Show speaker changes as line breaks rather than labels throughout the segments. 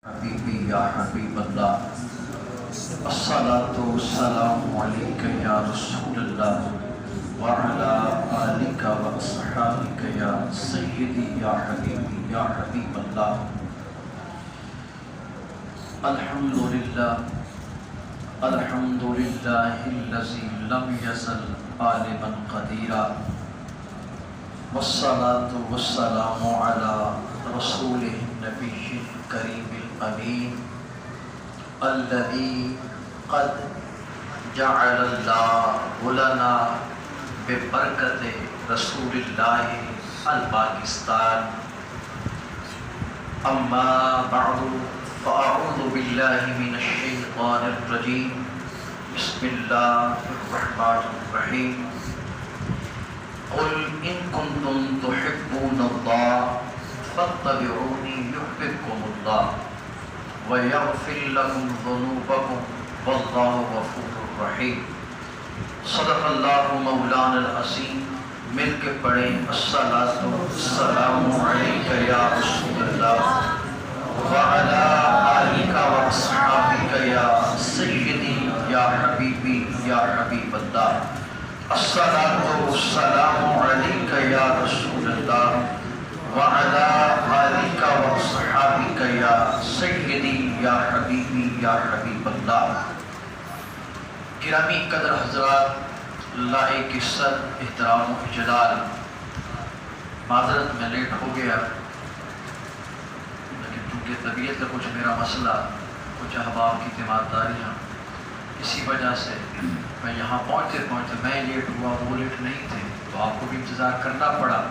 حبیبی یا حبیب اللہ الصلاۃ والسلام علیک یا رسول اللہ وعلی آلک و اصحابک یا سیدی یا حبیبی یا حبیب اللہ. الحمدللہ الحمدللہ الذی لم یزل عالما قدیرا والصلاة والسلام علی رسولہ النبی الکریم الامین الذی قد جعل اللہ لنا ببرکت رسول اللہ الپاکستان. اما بعد فاعوذ باللہ من الشیطان الرجیم. بسم اللہ الرحمن الرحیم. قل ان کنتم تحبون اللہ فاتبعونی یحببکم اللہ ویغفر لکم ذنوبکم واللہ غفور رحیم. صدق اللہ مولانا العظیم. مل کے پڑھیں الصلاۃ والسلام علیک یا رسول اللہ وعلی آلک و اصحابک یا سیدی یا حبیبی یا حبیب اللہ. الصلاۃ والسلام علیک یا رسول اللہ وعلی آلک و اصحابک یا سیدی یا حبیبی یا حبیب اللہ. گرامی قدر حضرات، لائق عزت احترام و جلال، معذرت میں لیٹ ہو گیا لیکن چونکہ طبیعت کا کچھ میرا مسئلہ، کچھ احباب کی تیمارداریاں، اسی وجہ سے میں یہاں پہنچتے پہنچتے میں لیٹ ہوا، وہ لیٹ نہیں تھے تو آپ کو بھی انتظار کرنا پڑا.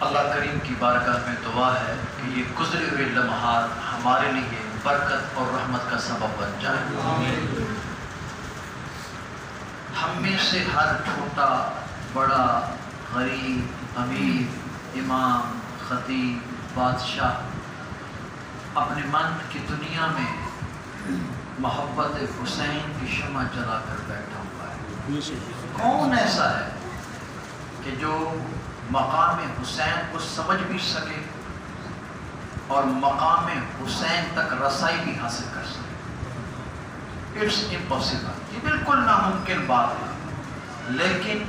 اللہ کریم کی بارگاہ میں دعا ہے کہ یہ گزرے ہوئے لمحات ہمارے لیے برکت اور رحمت کا سبب بن جائے. ہم میں سے ہر چھوٹا بڑا، غریب امیر، امام خطیب بادشاہ اپنے من کی دنیا میں محبت حسین کی شمع جلا کر بیٹھا ہوا ہے. کون ایسا ہے کہ جو مقام حسین کو سمجھ بھی سکے اور مقام حسین تک رسائی بھی حاصل کر سکے؟ اٹس امپاسبل، یہ بالکل ناممکن بات ہے. لیکن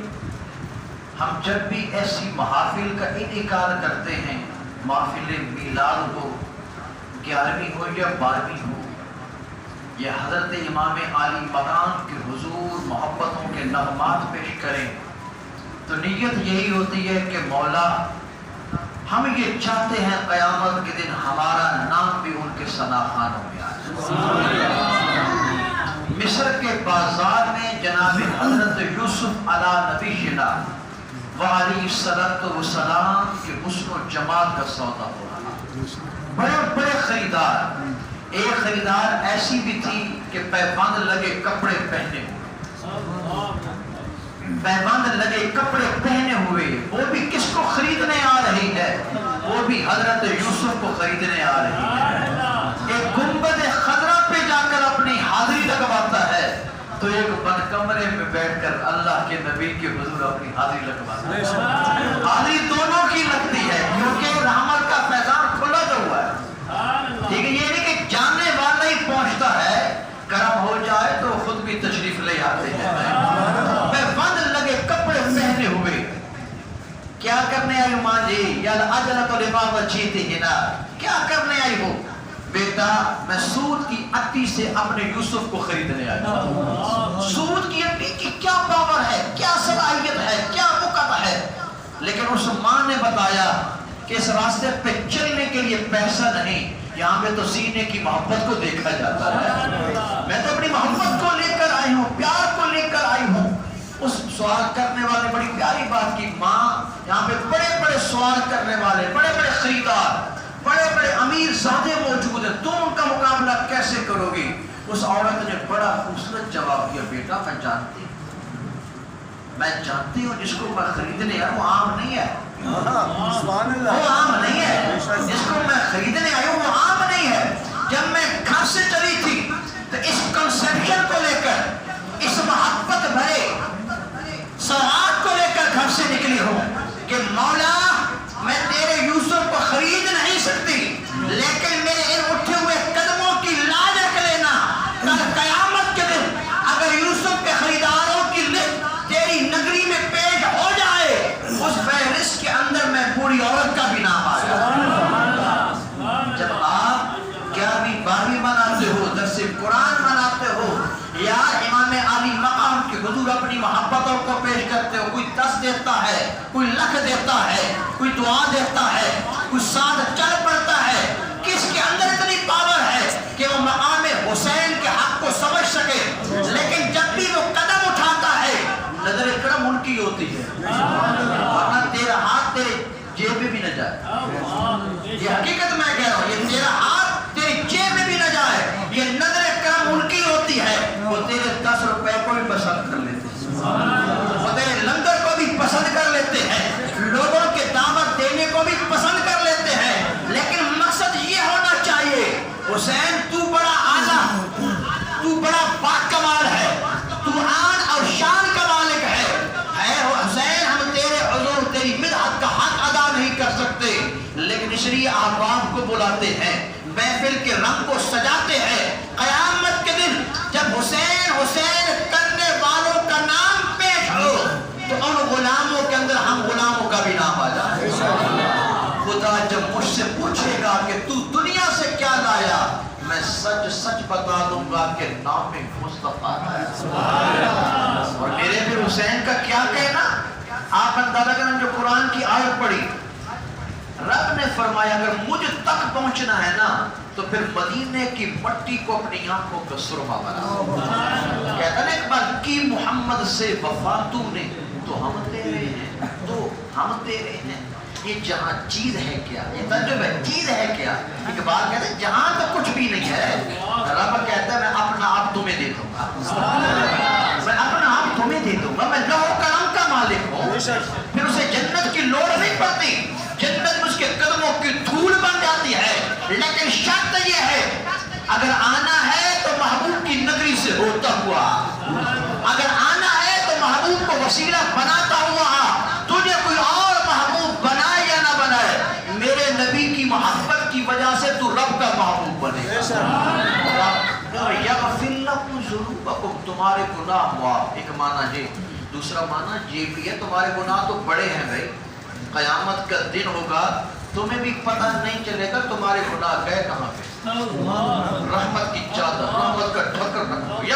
ہم جب بھی ایسی محافل کا انعقاد کرتے ہیں، محفل میلاد ہو، 11ویں ہو یا 12ویں ہو، یہ حضرت امام عالی مقام کے حضور محبتوں کے نغمات پیش کریں تو نیت یہی ہوتی ہے کہ مولا ہم یہ چاہتے ہیں قیامت کے دن ہمارا نام بھی ان کے ثناخانوں میں آ جائے. مصر کے بازار میں جناب حضرت یوسف علی نبینا وعلیہ السلام کے حسن و جمال کا سودا ہو رہا. بڑے بڑے خریدار، ایک خریدار ایسی بھی تھی کہ پیبند لگے کپڑے پہنے ہوئے، پیبند لگے کپڑے پہنے ہوئے، وہ بھی کس کو خریدنے آ رہی ہے؟ وہ بھی حضرت یوسف کو خریدنے آ رہی ہے. ایک گنبد خضرا پہ جا کر اپنی حاضری لگواتا ہے تو ایک بند کمرے میں بیٹھ کر اللہ کے نبی کے حضور اپنی حاضری لگواتا ہے. حاضری دونوں کی لگتی ہے کیونکہ رحمت کا فیضان کھلا جو ہوا ہے. ٹھیک ہے، یہ نہیں کہ جاننے والا ہی پہنچتا ہے، کرم ہو جائے تو خود بھی تشریف لے آتے ہیں. بند لگے کپڑے پہنے ہوئے، کیا کرنے آئی ماں جی؟ یا اجلت الامام وجیتے ہنا، کیا کرنے آئی ہو؟ بیٹا میں سود کی اٹی سے اپنے یوسف کو خریدنے آئی. سود کی اٹی کی کیا پاور ہے، کیا صلاحیت ہے، کیا وقت ہے. لیکن اس ماں نے بتایا کہ اس راستے پہ چلنے کے لیے پیسہ نہیں، یہاں پہ تو سینے کی محبت کو دیکھا جاتا ہے. میں تو اپنی محبت کو لے کر آئی ہوں، پیار کو لے کر آئی ہوں. اس سوال کرنے والے بڑی پیاری بات کی، ماں یہاں پہ بڑے بڑے سوال کرنے والے، بڑے بڑے خریدار، بڑے بڑے امیر زادے موجود ہیں، تم ان کا مقابلہ کیسے کرو گی؟ اس عورت نے بڑا خوبصورت جواب دیا، بیٹا میں جانتی ہوں جس کو میں خریدنے آیا وہ عام نہیں ہے، وہ عام نہیں ہے. جس کو میں خریدنے آیا وہ عام نہیں ہے. جب میں گھر سے چلی تھی تو اس کنسپشن کو لے کر، اس محبت بھرے سوال کو لے کر گھر سے نکلی ہوں کہ مولا میں تیرے یوسف کو خرید نہیں سکتی، لیکن میرے ان اٹھے ہوئے
دیتا ہے, کوئی دعا دیتا ہے, کوئی ساتھ چل پڑتا ہے, کس کے اندر اتنی پاور ہے کہ وہ مقام حسین کے حق کو سمجھ سکے, لیکن جب بھی وہ قدم اٹھاتا ہے نظر کرم ان کی ہوتی ہے, ورنہ تیرا ہاتھ تیرے جیب میں بھی نہ جائے. یہ حقیقت میں کہہ رہا ہوں, یہ تیرا ہاتھ تیری جیب میں بھی نہ جائے, یہ نظر کرم ان کی ہوتی ہے. وہ تیرے 10 روپے کو بھی پسند کر لیتے ہیں, وہ تیرے لنگر کو بھی پسند کر لیتے ہیں, لوگوں کے دعوت دینے کو بھی پسند کر لیتے ہیں, لیکن مقصد یہ ہونا چاہیے حسین تو بڑا اعلیٰ, تو بڑا باکمال ہے, تو آن اور شان کا مالک ہے. اے حسین ہم تیرے حضور تیری مدحت کا حق ادا نہیں کر سکتے, لیکن اس لیے عوام کو بلاتے ہیں, محفل کے رنگ کو سجاتے ہیں. قیامت کے دن جب حسین حسین کرنے والوں کا نام پیش ہو تو ان غلاموں کے اندر ہم غلاموں کا بھی نام آ جائے. خدا جب مجھ سے پوچھے گا کہ تو دنیا سے کیا لایا, میں سچ سچ بتا دوں گا کہ نام مصطفیٰ ہے. اور میرے پھر حسین کا کیا کہنا, آپ اندازہ کریں جو قرآن کی آیت پڑھی, رب نے فرمایا اگر مجھ تک پہنچنا ہے نا تو پھر مدینے کی مٹی کو اپنی آنکھوں کا سرما بنا. کہتا نا ایک بار کی محمد سے وفا تو نے, تو ہم تیرے ہیں, تو ہم تیرے ہیں. یہ جہاں چیز ہے کیا, یہ تجربہ ہے چیز ہے کیا. اقبال کہتا ہے جہاں تو کچھ بھی نہیں ہے, رب کہتا ہے میں اپنا آپ تمہیں دے دوں گا, میں اپنا آپ تمہیں دے دوں گا, میں لوح قلم کا مالک ہوں. پھر اسے جنت کی لوڑ نہیں پڑتی, جنت اس کے قدموں کی دھول بن جاتی ہے. لیکن شرط یہ ہے اگر آنا ہے تو محبوب کی نگری سے ہوتا ہوا, اگر آنا ہے تو محبوب کو وسیلہ بناتا ہوا. تجھے کوئی اور محبوب بنائے یا نہ بنائے, میرے نبی کی محبت کی وجہ سے تو رب کا محبوب بنے. یغفر لکم ذنوبکم, تمہارے گناہ معاف. ایک معنی یہ, دوسرا معنی یہ بھی ہے تمہارے گناہ تو بڑے ہیں بھائی, قیامت کا دن ہوگا تمہیں بھی پتہ نہیں چلے گا تمہارے گناہ گئے کہاں پہ. رحمت کی چادر, رحمت کا ڈھکن رکھوں گا,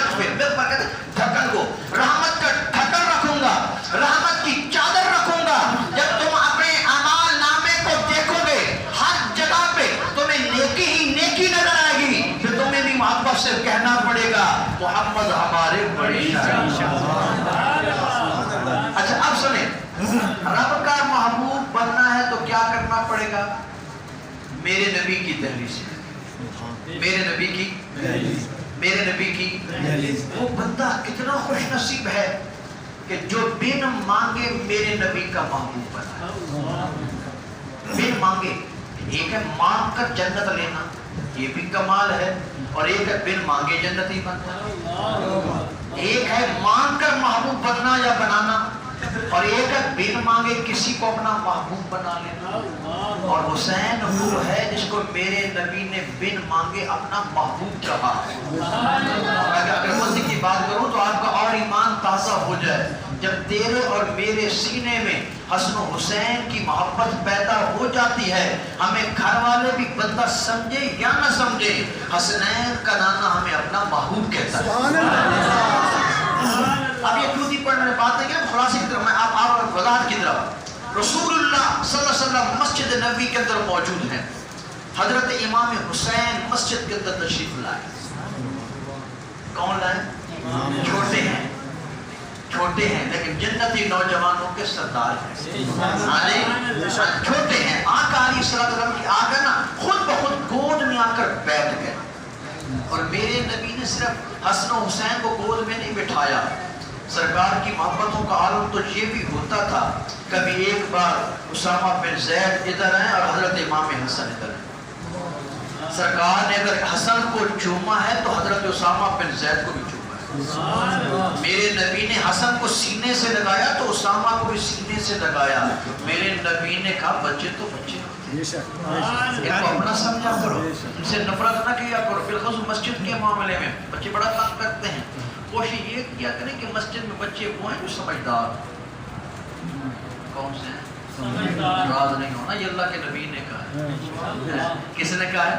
ڈھکن کو رحمت کا ڈھکن رکھوں گا, رحمت کی چادر رکھوں گا. جب تم اپنے اعمال نامے کو دیکھو گے ہر جگہ پہ تمہیں نیکی ہی نیکی نظر آئے گی, پھر تمہیں بھی محبت سے کہنا پڑے گا محمد ہمارے بڑے شاعر. اچھا اب سنیں, رب کا محبوب بننا ہے تو کیا کرنا پڑے گا, میرے نبی کی دہلیز سے, میرے نبی کی, میرے نبی کی. وہ بندہ کتنا خوش نصیب ہے کہ جو بن مانگے میرے نبی کا محبوب بنا. بن مانگے, ایک ہے مانگ کر جنت لینا, یہ بھی کمال ہے, اور ایک ہے بن مانگے جنت ہی بننا. ایک ہے مانگ کر محبوب بننا یا بنانا, اور ایک ہے بن مانگے کسی کو اپنا محبوب بنا لینا. اور حسین وہ ہے جس کو میرے نبی نے بن مانگے اپنا محبوب چاہا. اگر مجھ کی بات کروں تو آپ کا اور ایمان تازہ ہو جائے. جب تیرے اور میرے سینے میں حسن و حسین کی محبت پیدا ہو جاتی ہے, ہمیں گھر والے بھی بندہ سمجھے یا نہ سمجھے, حسنین کا نانا ہمیں اپنا محبوب کہتا ہے. اب یہ کیوں پڑھنے میں بات نہیں ہے, خلاصے کی طرف میں آپ وضاحت کی طرف. رسول اللہ صلی اللہ علیہ وسلم مسجد نبوی کے اندر موجود ہیں, حضرت امام حسین مسجد کے اندر تشریف لائے. کون لائے, چھوٹے ہیں, چھوٹے ہیں لیکن جنتی نوجوانوں کے سردار ہیں. چھوٹے ہیں, آقا علیہ السلام کی آگے نا خود بخود گود میں آ کر بیٹھ گئے. اور میرے نبی نے صرف حسن و حسین کو گود میں نہیں بٹھایا, سرکار کی محبتوں کا عالم تو یہ بھی ہوتا تھا. کبھی ایک بار اسامہ بن زید ادھر ہیں اور حضرت امام حسن ادھر ہیں. سرکار نے اگر حسن کو چوما ہے تو حضرت اسامہ بن زید کو بھی چوما ہے. میرے نبی نے حسن کو سینے سے لگایا تو اسامہ کو بھی سینے سے لگایا. میرے نبی نے کہا بچے تو بچے ان کو اپنا سمجھا کرو, ان سے نفرت نہ کیا کرو. بالخصوص مسجد کے معاملے میں بچے بڑا تنگ کرتے ہیں. کوشش یہ کیا کریں کہ مسجد میں بچے وہ ہیں جو سمجھدار. کون سے ہیں, راز نہیں ہونا, یہ اللہ کے نبی نے کہا ہے. کس نے کہا ہے,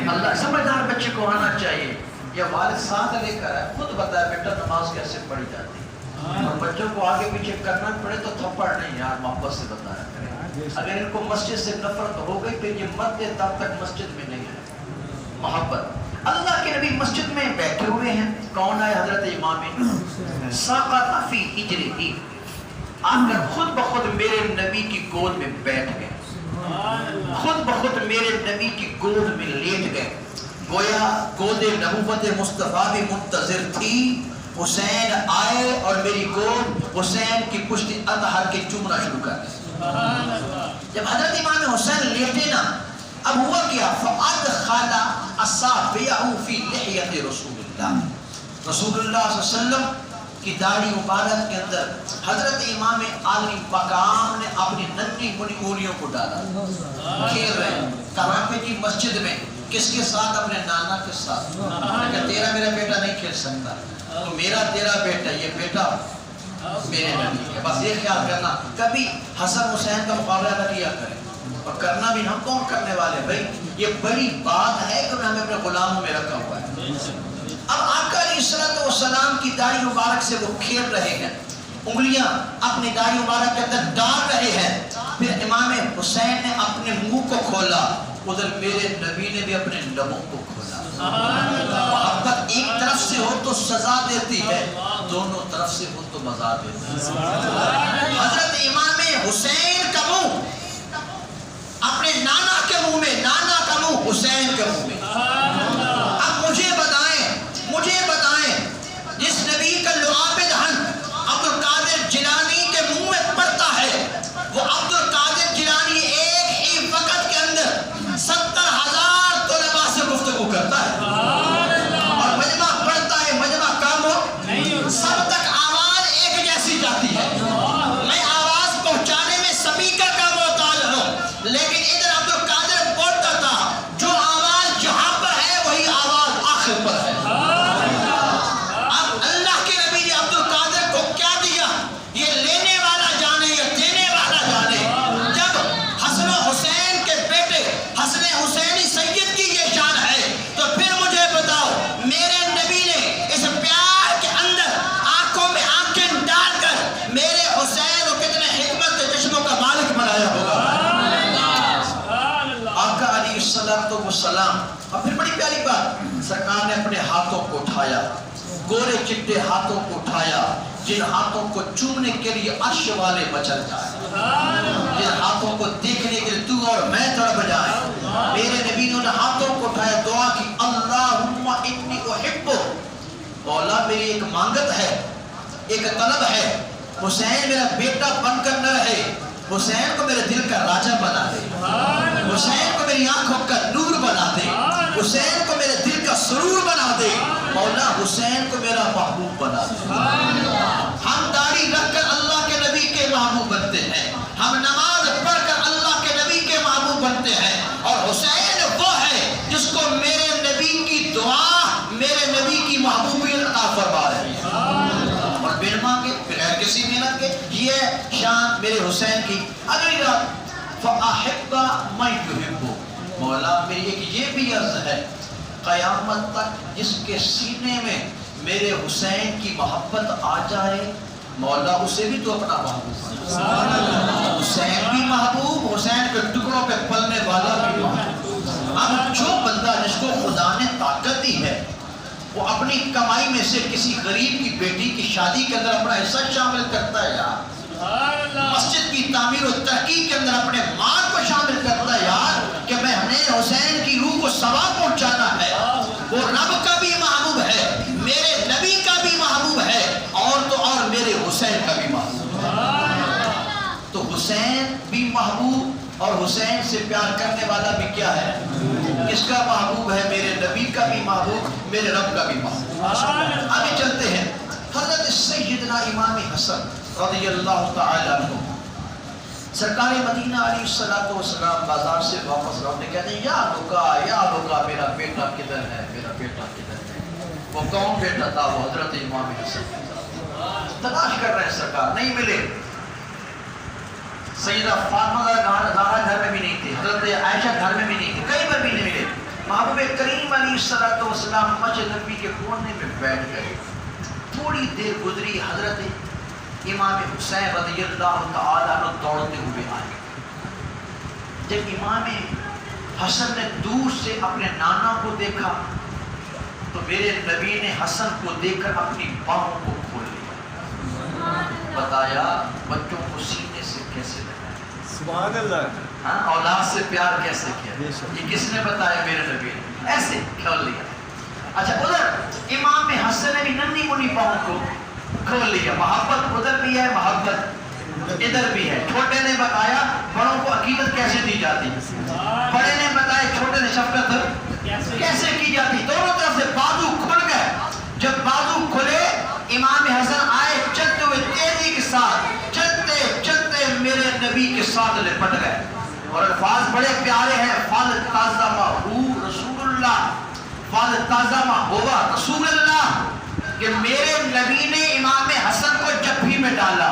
اللہ. سمجھدار بچے کو آنا چاہیے. یا والد ساتھ لے کر ہے, خود بتایا بیٹا نماز کیسے پڑھی جاتی ہے,
اور بچوں کو آگے پیچھے کرنا پڑے تو تھپڑ نہیں یار، محبت سے بتایا کریں۔ اگر ان کو مسجد سے نفرت ہو گئی پھر یہ مت دے تب تک مسجد میں نہیں ہے محبت۔ اللہ کے نبی مسجد میں بیٹھے ہوئے ہیں، کون آئے؟ حضرت امام ساقط فی حجرہ، آ کر خود بخود میرے نبی کی گود میں بیٹھ گئے، خود بخود میرے نبی کی گود میں لیٹ گئے۔ گویا گود نبوت مصطفیٰ بھی منتظر تھی، حسین آئے اور میری گود حسین کی پشت اطہر کے چومنا شروع کر دیا۔ جب حضرت امام حسین لیٹے نا، اب ہوا کیا؟ فَأَدْخَلَ أَصَابِعَهُ فِي لِحْيَةِ رسول اللہ، رسول اللہ صلی اللہ علیہ وسلم کی داڑھی مبارک کے اندر حضرت امام عالم مقام نے اپنی ننھی منی انگلیوں کو ڈالا، کھیل رہے ہیں۔ کہاں پہ؟ کی مسجد میں۔ کس کے ساتھ؟ اپنے نانا کے ساتھ۔ لیکن تیرا میرا بیٹا نہیں کھیل سکتا، تو میرا تیرا بیٹا، یہ بیٹا میرے نبی ہے۔ بس یہ خیال کرنا کبھی حسن حسین کا مقابلہ نہ کیا کریں، اور کرنا بھی ہم کون کرنے والے بھائی؟ یہ بڑی بات ہے کہ ہمیں اپنے غلاموں میں رکھا ہوا ہے۔ اب آقا علیہ السلام کی داڑھی مبارک سے وہ کھیل رہے ہیں، انگلیاں اپنی داڑھی مبارک کے اندر ڈال رہے ہیں۔ پھر امام حسین نے اپنے منہ کو کھولا، ادھر میرے نبی نے بھی اپنے لبوں کو کھولا۔ محبت ایک طرف سے ہو تو سزا دیتی ہے، دونوں طرف سے ہو تو مزہ دیتی ہے۔ حضرت امام حسین کا منہ اپنے نانا کے منہ میں، نانا کا منہ حسین کے منہ میں۔ اب مجھے بتائیں جس نبی کا لعاب دہن عبد القادر جیلانی کے منہ میں پڑتا ہے، وہ عبد القادر جیلانی ایک ہی وقت کے اندر 70,000 طلباء سے گفتگو کرتا ہے، اور مجمع پڑھتا ہے، مجمع کام ہو، سب تک آواز ایک جیسی جاتی ہے۔ میں آواز پہنچانے میں سپیکر کا محتاج ہوں، لیکن ادھر عبد القادر بولتا تھا جو آواز جہاں پر ہے وہی آواز آخر پر ہے۔ اب اللہ کے نبی نے عبد القادر کو کیا دیا؟ یہ لینے والا جانے یا دینے والا جانے۔ جب حسن و حسین کے بیٹے حسن حسینی سید کی یہ شان ہے تو پھر مجھے بتاؤ میرے نبی نے اس پیار کے اندر آنکھوں میں آنکھیں ڈال کر میرے حسین کو کتنے حکمت کے چشموں کا مالک بنایا ہوگا۔ آقا علیہ السلام، اور پھر بڑی پیاری بات، سرکار نے اپنے ہاتھوں کو اٹھایا، گورے چٹے ہاتھوں کو اٹھایا، جن ہاتھوں کو چومنے کے لیے عرش والے مچل جائیں، جن ہاتھوں کو دیکھنے کے لیے تو اور میں تڑپ جائیں۔ میرے نبی نے ان ہاتھوں کو اٹھایا، دعا کی، اللہم انی احب، مولا میری ایک مانگت ہے، ایک طلب ہے، حسین میرا بیٹا بن کر نہ رہے، حسین کو میرے دل کا راجہ بنا دے، حسین کو میری آنکھوں کا نور بنا دے، حسین کو میرے دل کا سرور بنا دے، مولا حسین کو میرا محبوب بنا دے۔ ہم داڑھی رکھ کر اللہ کے نبی کے محبوب بنتے ہیں، ہم نماز پڑھ کر اللہ کے نبی کے محبوب بنتے ہیں، اور حسین وہ ہے جس کو میرے نبی کی دعا میرے نبی کی محبوبیت عطا فرما رہی ہے، اور بن مانگے بغیر کسی محنت کے۔ یہ شان میرے حسین کی۔ اگلی رات فَأَحِبَّ مَن يُحِبُّ، مولا میری ایک یہ بھی عرض ہے، قیامت تک جس کے سینے میں میرے حسین کی محبت آ جائے، مولا اسے بھی تو اپنا محبوب بنا۔ حسین بھی محبوب، حسین کے ٹکڑوں پہ پلنے والا بھی محبوب۔ اب جو بندہ جس کو خدا نے طاقت دی ہے، وہ اپنی کمائی میں سے کسی غریب کی بیٹی کی شادی کے اندر اپنا حصہ شامل کرتا ہے یار، مسجد کی تعمیر و تحقیق کے اندر اپنے مال کو شامل کرتا ہے یار، کہ میں ہمیں حسین کی روح کو ثواب پہنچانا ہے۔ وہ رب کا بھی محبوب ہے، میرے نبی کا بھی محبوب ہے، اور تو اور میرے حسین کا بھی محبوب ہے۔ تو حسین بھی محبوب اور حسین سے پیار کرنے والا بھی کیا ہے؟ کس کا محبوب ہے؟ میرے نبی کا بھی محبوب، میرے رب کا بھی محبوب۔ آگے چلتے ہیں۔ حضرت سیدنا امام حسن رضی اللہ تعالی عنہ، سرکار مدینہ علیہ السلام بازار سے واپس لوٹے، کہتے ہیں یا لوگا میرا بیٹا کدھر ہے، میرا بیٹا کدھر ہے؟ وہ کون بیٹا تھا؟ وہ حضرت امام حسن۔ تلاش کر رہے ہیں سرکار، نہیں ملے۔ سیدہ فاطمہ زہرا گھر میں بھی نہیں تھی، حضرت عائشہ گھر میں بھی نہیں تھی، کہیں پر بھی نہیں ملے۔ محبوب کریم علیہ السلام مسجد نبی کے کونے میں بیٹھ گئے۔ تھوڑی دیر گزری، حضرت امام حسین رضی اللہ تعالیٰ عنہ دوڑتے ہوئے آئے. جب امام حسن نے دور سے اپنے نانا کو دیکھا تو میرے نبی نے حسن کو دیکھ کر اپنی باہوں کو کھول لیا. بتایا بچوں کو سینے سے کیسے لگایا,
سبحان اللہ,
ہاں اولاد سے پیار کیسے کیا, یہ کس نے بتایا؟ میرے نبی نے. ایسے کھول لیا. اچھا ادھر امام حسن نے بھی ننھی منی باہوں کو کھول لیا. محبت ادھر بھی ہے, محبت ادھر بھی ہے. چھوٹے نے بتایا بڑوں کو عقیدت کیسے دی جاتی, بڑے نے بتایا چھوٹے نے شفقت کیسے کی جاتی. دونوں طرف سے بازو کھل گئے. جب بازو کھلے امام حسن آئے چلتے ہوئے تیزی کے ساتھ, چلتے چلتے میرے نبی کے ساتھ لپٹ گئے. اور الفاظ بڑے پیارے ہیں. فَلْتَزَمَهُ رسول اللہ, فَلْتَزَمَهُ رسول اللہ, کہ میرے نبی نے امام حسن کو جبھی میں ڈالا,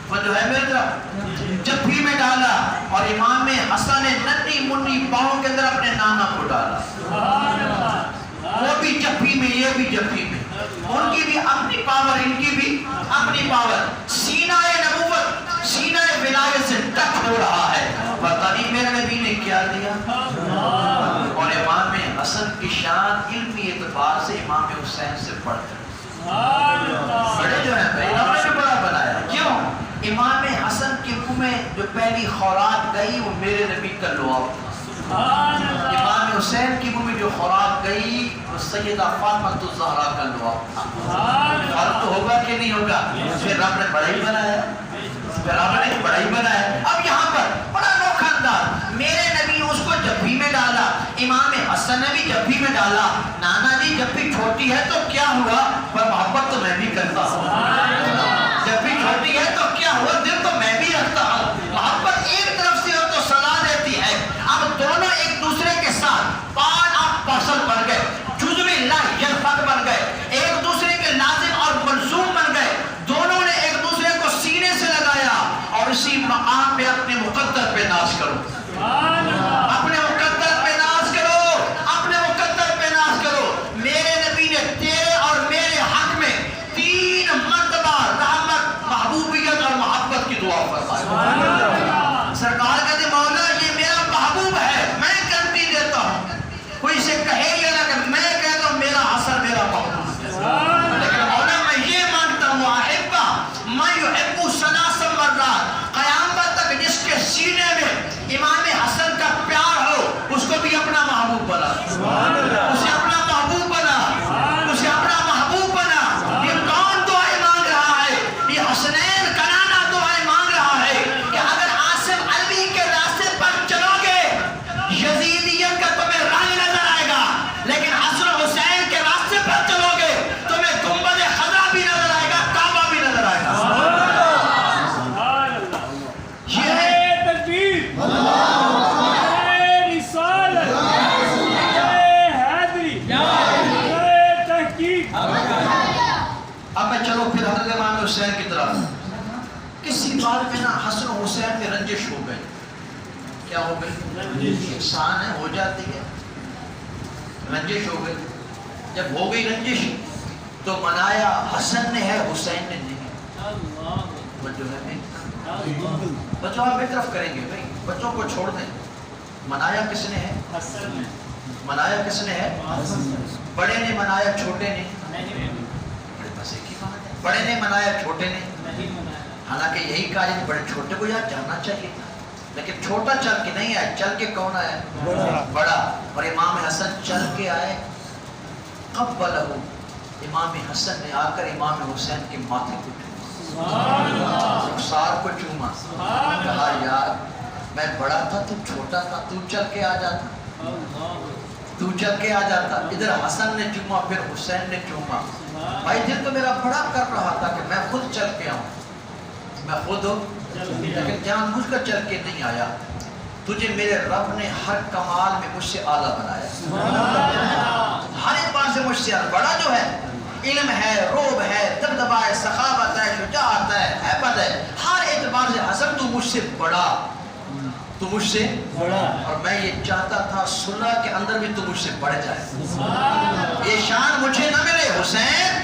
وہ جو ہے میرے طرف جبھی میں ڈالا, اور امام حسن نے ننھی منی باہوں کے اندر اپنے نانا کو ڈالا. وہ بھی جبھی میں, یہ بھی جبھی میں. ان کی بھی اپنی پاور, ان کی بھی اپنی پاور. سینہ نبوت, سینہ ولایت سے ٹچ ہو رہا ہے. پتہ نہیں میرے نبی نے کیا دیا. اور امام حسن کی شان علمی اعتبار سے امام حسین سے بڑھ کر بڑے جو ہیں بھائی, ہم نے بڑا بنایا. کیوں؟ امام حسن کے منہ میں جو پہلی خوراک گئی وہ میرے نبی کا لعاب تھا. امام حسین کی منہ میں جو خوراک گئی وہ سیدہ فاطمہ الزہرا کا لعاب تھا. فرق تو ہوگا کہ نہیں ہوگا؟ پھر رب نے بڑا ہی بنایا, پھر رب نے بڑا ہی بنایا. اب یہاں پر بڑا انوکھا انداز, میرے نبی نے اس کو جبھی میں ڈالا, امام حسن نے بھی جبھی میں ڈالا. نانا جی جب بھی چھوٹی ہے تو کیا ہوا, پر محبت تو میں بھی کرتا ہوں. جب بھی چھوٹی ہے تو کیا ہوا, دل تو میں بھی رکھتا ہوں. محبت ایک طرف سے ہو تو صلا دیتی ہے. اب دونوں ایک دوسرے کے ساتھ پارٹ آف پارسل بن گئے, جزو لا یلفظ بن گئے, ایک دوسرے کے لازم اور ملزوم بن گئے. دونوں نے ایک دوسرے کو سینے سے لگایا, اور اسی مقام پہ اپنے مقدر پہ ناز کرو, اپنے مقدر پہ ناز کرو, اپنے مقدر پہ ناز کرو. میرے نبی نے تیرے اور میرے حق میں 3 مرتبہ رحمت, محبوبیت اور محبت کی دعا فرمائی. سرکار کہتے مولا یہ میرا محبوب ہے, میں گارنٹی دیتا ہوں, کوئی سے کہے یا نہ کہ میں کہتا ہوں میرا حسن میرا محبوب ہے, لیکن مولا میں یہ مانتا ہوں احبہ میں یحب ثلاث مرات, قیامت تک جس کے سینے میں امام حسن کا پیار ہو اس کو بھی اپنا محبوب بنا, اسے اپنا محبوب بنا, اسے اپنا محبوب بنا. یہ کون دعائیں مانگ رہا ہے؟ یہ حسنین کنانا دعائیں مانگ رہا ہے کہ اگر عاصم علوی کے راستے پر چلو گے یزیدیت کا تمہیں رنگ نظر آئے گا, لیکن حسن حسین کے راستے پر چلو گے تمہیں گنبد خضرا بھی نظر آئے گا, کعبہ بھی نظر آئے گا. اب میں چلو پھر حضرت امام حسین کی طرف. کسی بات میں نا حسن و حسین میں رنجش ہو گئی. کیا ہو گئی؟ انسان ہے, ہو جاتی ہے, رنجش ہو گئی. جب ہو گئی رنجش تو منایا حسن نے ہے, حسین نے نہیں. بچوں آپ ایک طرف کریں گے بھائی, بچوں کو چھوڑ دیں. منایا کس نے ہے؟ حسن نے. منایا کس نے ہے؟ بڑے نے منایا چھوٹے نے؟ بس ایک ہی بات ہے, بڑے نے منایا چھوٹے نے. حالانکہ یہی کہا جائے بڑے چھوٹے کو یاد جاننا چاہیے تھا, لیکن چھوٹا چل کے نہیں آئے, چل کے کون آئے؟ بڑا. اور امام حسن چل کے آئے. قبلہ, امام حسن نے آ کر امام حسین کے ماتھے کو چوما, رخسار کو چوما. کہا یار میں بڑا تھا تو چھوٹا تھا, تو چل کے آ جاتا, تو چل کے آ جاتا. ادھر حسن نے چوما, پھر حسین نے چوما. بھائی دل تو میرا بڑا کر رہا تھا کہ میں خود چل کے آؤں, میں خود ہوں, لیکن جان بوجھ کر چل کے نہیں آیا. تجھے میرے رب نے ہر کمال میں مجھ سے اعلیٰ بنایا, ہر اعتبار سے مجھ سے بڑا جو ہے, علم ہے, روب ہے, دبدبا ہے, سخاوت ہے, شجاعت ہے, ہیبت ہے, ہر اعتبار سے حسن تو مجھ سے بڑا, تو مجھ سے بڑا. اور میں یہ چاہتا تھا صلح کے اندر بھی تو مجھ سے بڑھ جائے. یہ شان مجھے نہ ملے حسین,